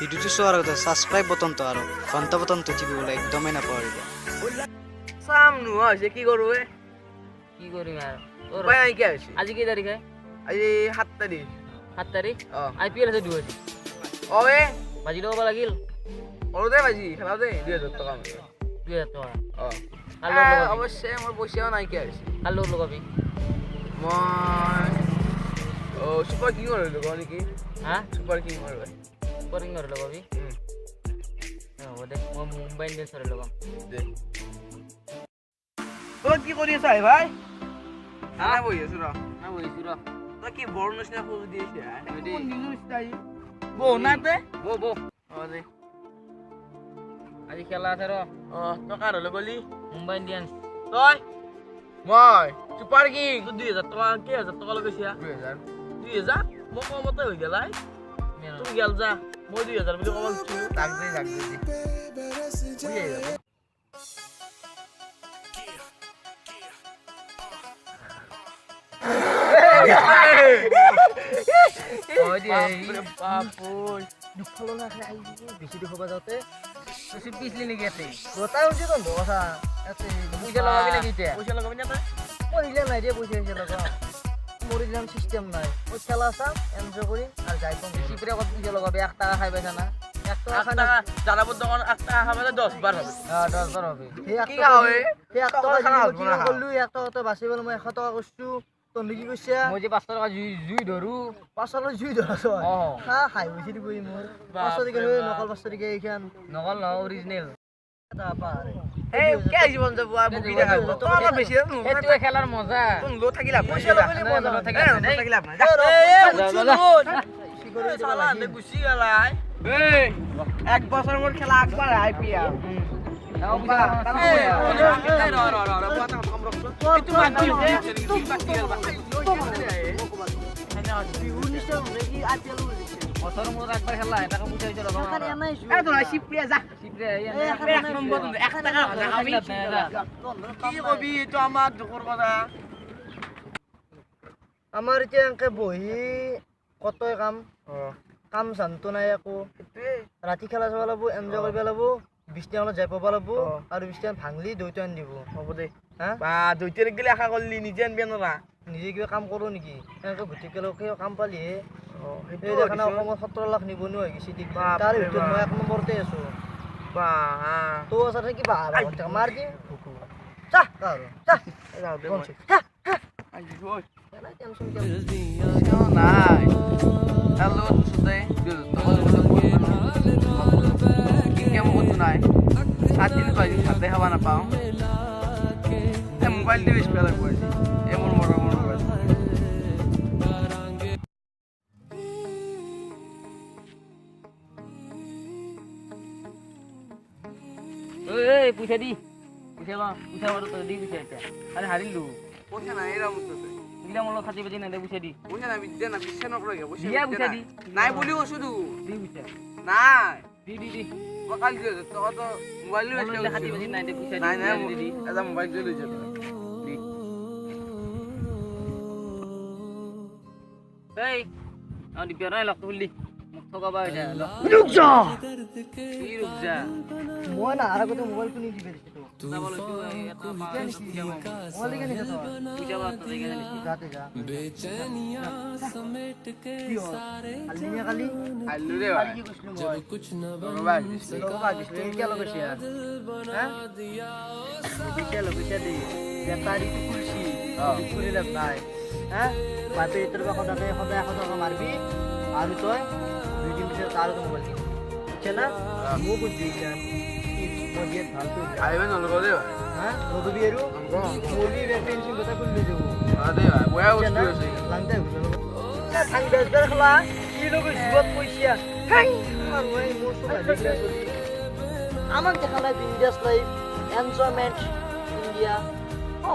ভিডিঅ'টো চোৱাৰ আগতে ছাবস্ক্ৰাইব বটনটো আৰু ঘণ্টা বটনটো টিপিবলৈ একদমেই নাপাহৰিব। চাম নোহোৱা হৈছে কি কৰো কি কৰিম আৰু উপায় নাইকিয়া হৈছে। আজি কেই তাৰিখে? আজি 7 তাৰিখ। 7 তাৰিখ। অ IPL আছে 2 অৱে বাজি ল'ব লাগিল। কৰোঁতে বাজি খেলা দে 2000 টকা 2000 টকা। অ কাৰ লগত লগাবি? অৱশ্যে মোৰ পইচাও নাইকিয়া হৈছে। কাৰ লগত লগাবি? মই চুপাৰ কিঙৰ লগাব নেকি? হা? চুপাৰ কিঙৰ চুপাৰ কিঙৰ লগাবি? হ'ব দে, মই মুম্বাই ইণ্ডিয়ানছৰ লগাম। দে তই কি কৰি আছা ভাই? হা? নাই বহি আছো ৰ। না বহিছোঁ ৰ। তই কি বৰ নিচিনা খোজ দি আছা? বৌ অ দে আজি খেলা আছে ৰ। তই কাৰ হলে গলি? মুম্বাই ইণ্ডিয়ানছ। তই মই চুপাৰ কিং 2000 টকা কেইহাজাৰ টকা লগাইছা? 2000 মই কমতে হৈ গেলাই তুমি গেল যা মই 2000 বুলি কব দিছো যাক দে বেছি দুখ পাব যাওঁতে পিছলি নেকি ইয়াতে গোটাই উঠি তো কথা পইচা লগাবি নেকি এতিয়া? পইচা লগাবি না তই? মই দিলে নাই দিয়া পইচা লগা মোৰ ইমান চিষ্টেম নাই। মই খেলা চাম এনজয় কৰিম আৰু যাই পাম। বেছি করে কত পইচা লগাবি? 1 টাকা খাই পাইছা না? 1 টাকা খাই না জানাবর দোকান 1 টাকা খাবে 10 বার হবে। 10 বার হবে। কি খাওয়ে? সেই 1 টাকা কি করলু? 1 টাকা তো বাঁচি গেল। মই 100 টাকা করছু তোর কি কইছা? মই যে 5 টাকা জুই ধরু 5 টাকা জুই ধরছ হা খাই বসি দিবই মোর 5 টাকা নকল 5 টাকা এইখান নকল না অরিজিনাল এই কে জীবন যাব বুকি দেখা তো আমার বেশি এটো খেলার মজা কোন লো থাকিলা পয়সা লগালে মজা থাকিলা না শালা নে গুছি গেলাই এই 1 বছর মোর খেলা একবার আইপিএল বছর মোর একবার খেলা টাকা বুঝাই চলো এ তো শিপরিয়া যা শিপরিয়া 1 নম্বর 1 টাকা আমি কি কবি তো আমার দুঃখর কথা আমার এতিয়া এনকে বহি কতই কাম জানতো নাই একো রাতি খেলা চাব লাগব এনজয় কৰিব লাগব 20 টাকা যাই পাব লাগব আৰু 20 টাকা ভাঙলি দুইটা আন দিব হ'ব দে হা বা দুইটাৰ গলে আশা কৰলি নিজে আনবে না নিজে কিবা কাম কৰো নেকি এনেকে ভটিকেলকে কাম পালিহে সেইটো দেখানা অসমত 17 লাখ নিবনুৱা হৈ গৈছে তাৰ ভিতৰত মই 1 নম্বৰতে আছো বা তো আছে কি বা মাৰ দি চা কাৰো চা যাও দে মই আজি গৈ টেনশন নাই হ্যালো সুদে কেমন করছো নাই 7 দিন বাজি সাথে হওয়া না পাও মোবাইল দিয়ে বেশি লাগবে এমন মোটা মোবাইল এই পয়সা দি পয়সা ল পয়সা বড় তো দি পয়সা এটা আরে হারিলু পয়সা নাই এরা মুততে দিলা মল খাতি বাজি না দে পয়সা দি পয়সা না বিদ্যা না বিশ্বাস না করে পয়সা দিয়া পয়সা দি নাই বলিও শুধু দি পয়সা নাই দি সকাল দিয়ে তো তো মোবাইল দিয়ে মল খাতি বাজি না দে পয়সা নাই নাই দি এটা মোবাইল দিয়ে লই যাবে এই আমি বেরাই লক তুলি মুখ ঠকাবা এটা রুক যা কি রুক যা মই না আর কত মোবাইল কিনে দিবে তো না বলো তুই এটা মোবাইল কিনে দিছ পূজা বাত দেখে জানিস যাতে যা বেচনিয়া সমেট के सारे আলিয়া কালি আলু রে ভাই जब कुछ न बना क्या लोग शेयर हैं पीछे लोग पीछे दे बेतारी की कुर्सी कुर्सी लग নাই हैं বাপে তোর কথা কথা মারবি আর তুই দুই দিন পিছনে তার মোবাইল কিনে বুঝছ না মু বুঝি কেন মজে ফালতু আইবে না লগো দে হ্যাঁ রোদ বিয়েরু মোলি রেফারেন্সিং কথা খুললে যাব আদে ভাই বয়া বস্তু আছে লাংতে না থাং বেজদার খলা কি লোক জীবত পয়সা হাই আর ওই মোর সবাই দেখলা চলি আমাক দেখালা ইন্ডিয়াস লাইফ এনজয়মেন্ট ইন্ডিয়া ও